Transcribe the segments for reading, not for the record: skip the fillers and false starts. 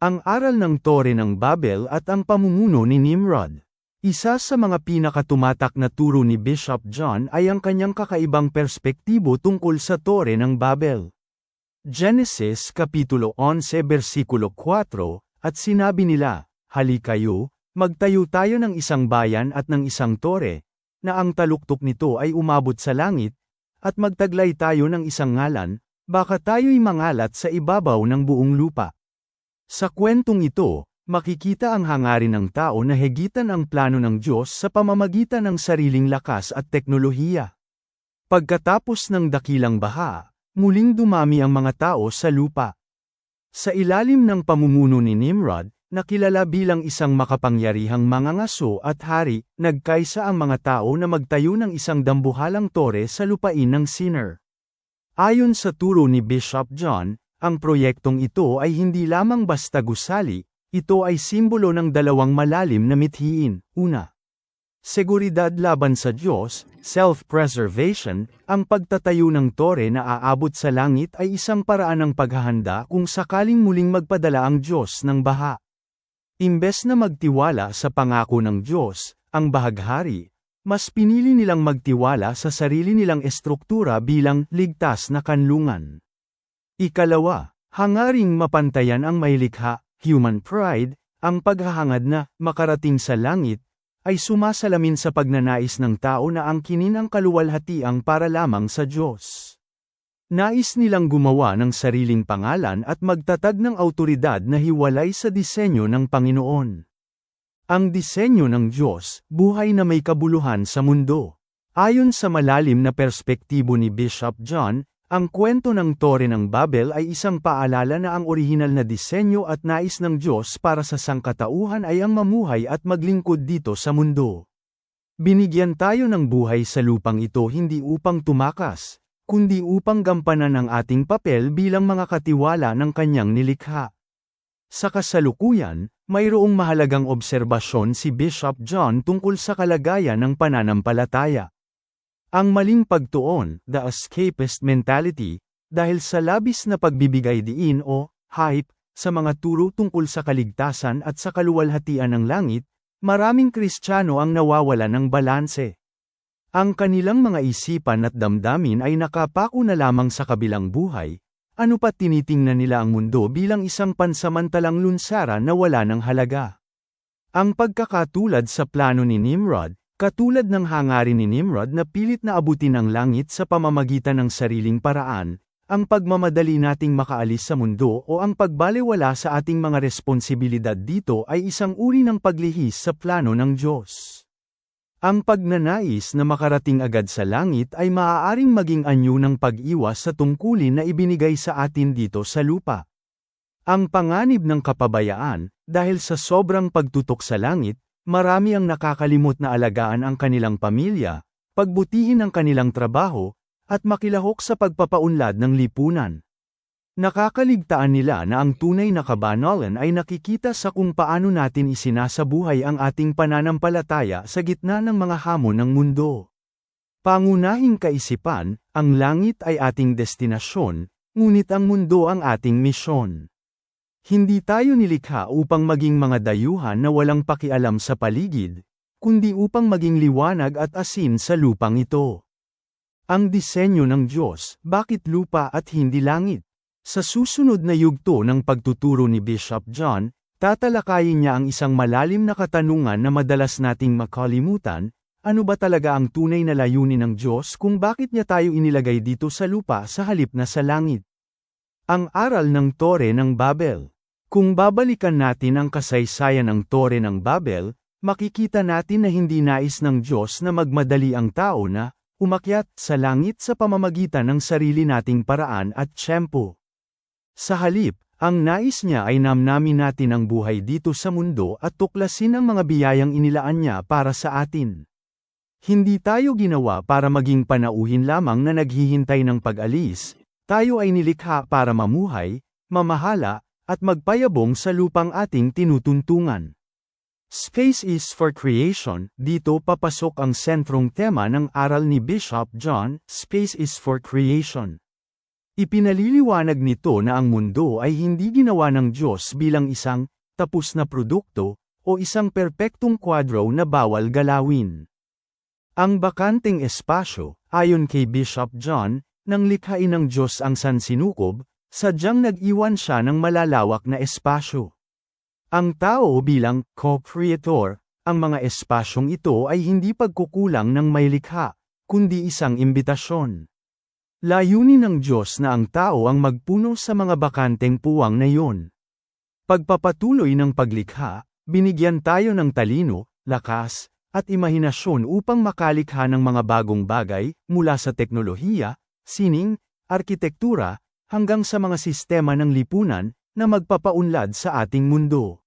Ang aral ng Tore ng Babel at ang pamumuno ni Nimrod. Isa sa mga pinakatumatak na turo ni Bishop John ay ang kanyang kakaibang perspektibo tungkol sa Tore ng Babel. Genesis Kapitulo 11 versikulo 4, at sinabi nila, "Halikayo, magtayo tayo ng isang bayan at ng isang tore, na ang taluktok nito ay umabot sa langit, at magtaglay tayo ng isang ngalan, baka tayo'y mangalat sa ibabaw ng buong lupa." Sa kwentong ito, makikita ang hangarin ng tao na hegitan ang plano ng Diyos sa pamamagitan ng sariling lakas at teknolohiya. Pagkatapos ng dakilang baha, muling dumami ang mga tao sa lupa. Sa ilalim ng pamumuno ni Nimrod, na kilala bilang isang makapangyarihang mangangaso at hari, nagkaisa ang mga tao na magtayo ng isang dambuhalang tore sa lupain ng Shinar. Ayon sa turo ni Bishop John, ang proyektong ito ay hindi lamang basta gusali, ito ay simbolo ng dalawang malalim na mithiin. Una, seguridad laban sa Diyos, self-preservation. Ang pagtatayo ng tore na aabot sa langit ay isang paraan ng paghahanda kung sakaling muling magpadala ang Diyos ng baha. Imbes na magtiwala sa pangako ng Diyos, ang bahaghari, mas pinili nilang magtiwala sa sarili nilang estruktura bilang ligtas na kanlungan. Ikalawa, hangaring mapantayan ang mailikha, human pride. Ang paghahangad na makarating sa langit ay sumasalamin sa pagnanais ng tao na angkinin ang kaluwalhatiang para lamang sa Diyos. Nais nilang gumawa ng sariling pangalan at magtatag ng awtoridad na hiwalay sa disenyo ng Panginoon. Ang disenyo ng Diyos, buhay na may kabuluhan sa mundo. Ayon sa malalim na perspektibo ni Bishop John, ang kwento ng Tore ng Babel ay isang paalala na ang orihinal na disenyo at nais ng Diyos para sa sangkatauhan ay ang mamuhay at maglingkod dito sa mundo. Binigyan tayo ng buhay sa lupang ito hindi upang tumakas, kundi upang gampanan ang ating papel bilang mga katiwala ng kanyang nilikha. Sa kasalukuyan, mayroong mahalagang obserbasyon si Bishop John tungkol sa kalagayan ng pananampalataya. Ang maling pagtuon, the escapist mentality, dahil sa labis na pagbibigay diin o hype sa mga turo tungkol sa kaligtasan at sa kaluwalhatian ng langit, maraming Kristiyano ang nawawala ng balanse. Ang kanilang mga isipan at damdamin ay nakapako na lamang sa kabilang buhay, ano pat tinitingnan nila ang mundo bilang isang pansamantalang lunsaran na wala ng halaga. Ang pagkakatulad sa plano ni Nimrod, katulad ng hangarin ni Nimrod na pilit na abutin ang langit sa pamamagitan ng sariling paraan, ang pagmamadali nating makaalis sa mundo o ang pagbalewala sa ating mga responsibilidad dito ay isang uri ng paglihis sa plano ng Diyos. Ang pagnanais na makarating agad sa langit ay maaaring maging anyo ng pag-iwas sa tungkulin na ibinigay sa atin dito sa lupa. Ang panganib ng kapabayaan, dahil sa sobrang pagtutok sa langit, marami ang nakakalimot na alagaan ang kanilang pamilya, pagbutihin ang kanilang trabaho, at makilahok sa pagpapaunlad ng lipunan. Nakakaligtaan nila na ang tunay na kabanalan ay nakikita sa kung paano natin isinasabuhay ang ating pananampalataya sa gitna ng mga hamon ng mundo. Pangunahing kaisipan, ang langit ay ating destinasyon, ngunit ang mundo ang ating misyon. Hindi tayo nilikha upang maging mga dayuhan na walang pakialam sa paligid, kundi upang maging liwanag at asin sa lupang ito. Ang disenyo ng Diyos, bakit lupa at hindi langit? Sa susunod na yugto ng pagtuturo ni Bishop John, tatalakayin niya ang isang malalim na katanungan na madalas nating makalimutan, ano ba talaga ang tunay na layunin ng Diyos kung bakit niya tayo inilagay dito sa lupa sa halip na sa langit? Ang aral ng Tore ng Babel. Kung babalikan natin ang kasaysayan ng Tore ng Babel, makikita natin na hindi nais ng Diyos na magmadali ang tao na umakyat sa langit sa pamamagitan ng sarili nating paraan at tiyempo. Sa halip, ang nais niya ay namnamin natin ang buhay dito sa mundo at tuklasin ang mga biyayang inilaan niya para sa atin. Hindi tayo ginawa para maging panauhin lamang na naghihintay ng pag-alis, tayo ay nilikha para mamuhay, mamahala, at magpayabong sa lupang ating tinutuntungan. Space is for creation, dito papasok ang sentrong tema ng aral ni Bishop John, Space is for creation. Ipinaliliwanag nito na ang mundo ay hindi ginawa ng Diyos bilang isang tapos na produkto o isang perpektong kwadro na bawal galawin. Ang bakanteng espasyo, ayon kay Bishop John, nang likhain ng Diyos ang sansinukob, sadyang nag-iwan siya ng malalawak na espasyo. Ang tao bilang co-creator, ang mga espasyong ito ay hindi pagkukulang ng may likha, kundi isang imbitasyon. Layunin ng Diyos na ang tao ang magpuno sa mga bakanteng puwang na iyon. Pagpapatuloy ng paglikha, binigyan tayo ng talino, lakas, at imahinasyon upang makalikha ng mga bagong bagay, mula sa teknolohiya, sining, arkitektura, hanggang sa mga sistema ng lipunan, na magpapaunlad sa ating mundo.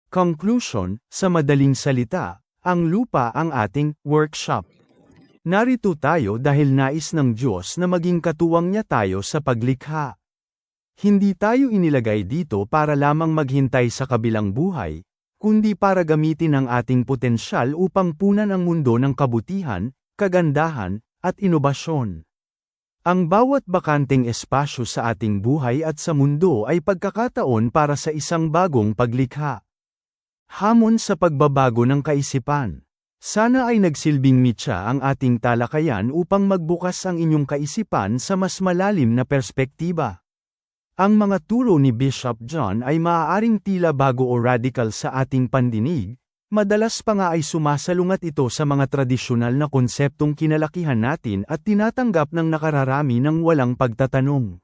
Conclusion, sa madaling salita, ang lupa ang ating workshop. Narito tayo dahil nais ng Diyos na maging katuwang niya tayo sa paglikha. Hindi tayo inilagay dito para lamang maghintay sa kabilang buhay, kundi para gamitin ang ating potensyal upang punan ang mundo ng kabutihan, kagandahan, at inobasyon. Ang bawat bakanteng espasyo sa ating buhay at sa mundo ay pagkakataon para sa isang bagong paglikha. Hamon sa pagbabago ng kaisipan. Sana ay nagsilbing mitya ang ating talakayan upang magbukas ang inyong kaisipan sa mas malalim na perspektiba. Ang mga turo ni Bishop John ay maaaring tila bago o radical sa ating pandinig, madalas pa nga ay sumasalungat ito sa mga tradisyonal na konseptong kinalakihan natin at tinatanggap ng nakararami ng walang pagtatanong.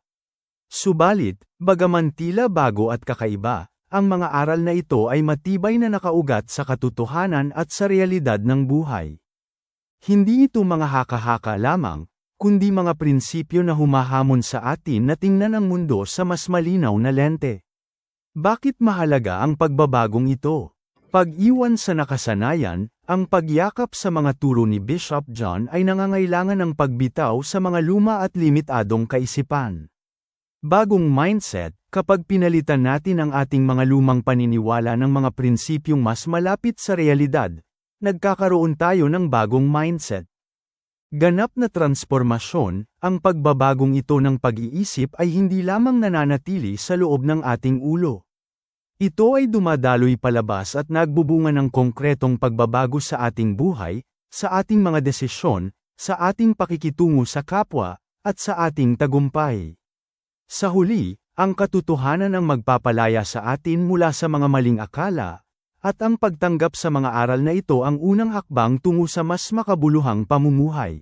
Subalit, bagaman tila bago at kakaiba, ang mga aral na ito ay matibay na nakaugat sa katotohanan at sa realidad ng buhay. Hindi ito mga haka-haka lamang, kundi mga prinsipyo na humahamon sa atin na tingnan ang mundo sa mas malinaw na lente. Bakit mahalaga ang pagbabagong ito? Pag-iwan sa nakasanayan, ang pagyakap sa mga turo ni Bishop John ay nangangailangan ng pagbitaw sa mga luma at limitadong kaisipan. Bagong mindset, kapag pinalitan natin ang ating mga lumang paniniwala ng mga prinsipyong mas malapit sa realidad, nagkakaroon tayo ng bagong mindset. Ganap na transformasyon, ang pagbabagong ito ng pag-iisip ay hindi lamang nananatili sa loob ng ating ulo. Ito ay dumadaloy palabas at nagbubunga ng konkretong pagbabago sa ating buhay, sa ating mga desisyon, sa ating pakikitungo sa kapwa, at sa ating tagumpay. Sa huli, ang katotohanan ang magpapalaya sa atin mula sa mga maling akala, at ang pagtanggap sa mga aral na ito ang unang hakbang tungo sa mas makabuluhang pamumuhay.